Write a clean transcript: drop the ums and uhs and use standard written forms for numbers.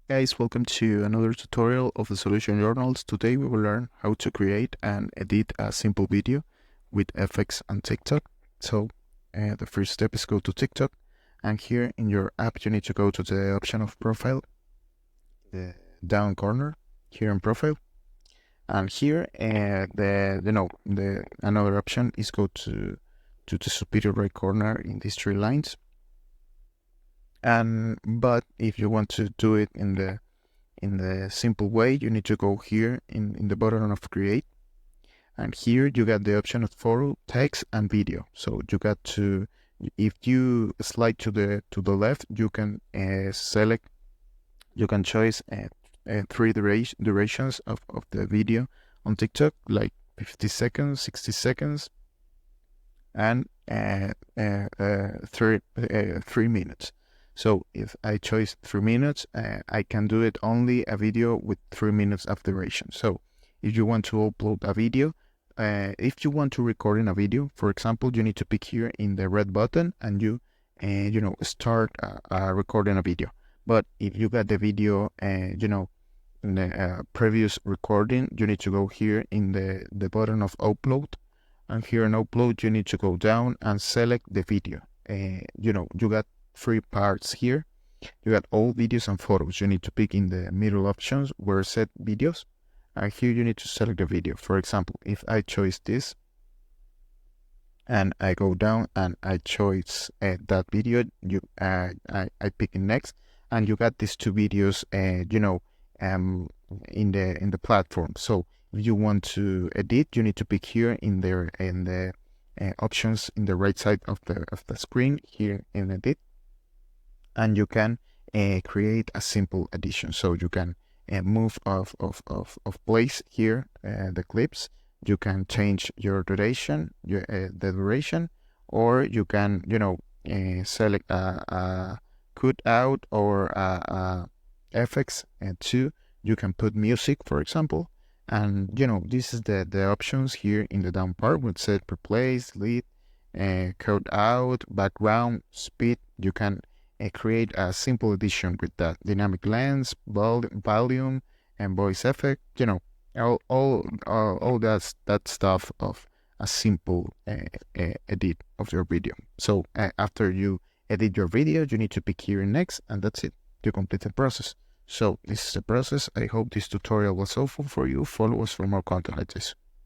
Guys, welcome to another tutorial of the Solution Journals. Today we will learn how to create and edit a simple video with FX and TikTok. So the first step is go to TikTok, and here in your app you need to go to the option of profile, the down corner here in profile, and here the another option is go to the superior right corner in these three lines. But if you want to do it in the simple way, you need to go here in the button of create, and here you got the option of photo, text, and video. So you got to, if you slide to the left, you can select, you can choose three durations of the video on TikTok, like 50 seconds, 60 seconds, and 3 minutes. So if I choose 3 minutes, I can do it only a video with 3 minutes of duration. So if you want to upload a video, if you want to record in a video, for example, you need to pick here in the red button and you start recording a video. But if you got the video, in the previous recording, you need to go here in the button of upload, and here in upload you need to go down and select the video. You got three parts here. You got all videos and photos. You need to pick in the middle options where set videos, and here you need to select the video. For example, if I choose this and I go down and I choose that video, I pick in next, and you got these two videos in the platform. So if you want to edit, you need to pick here in the options in the right side of the screen here in edit, and you can create a simple edition. So you can move of place here the clips. You can change your duration, the duration, or you can select a cut out or FX, and two, you can put music, for example. And this is the options here in the down part with set replace, delete, cut out, background, speed. You can create a simple edition with that dynamic lens, volume, and voice effect. All that stuff of a simple edit of your video. So after you edit your video, you need to pick here next, and that's it. You complete the process. So this is the process. I hope this tutorial was helpful for you. Follow us for more content like this.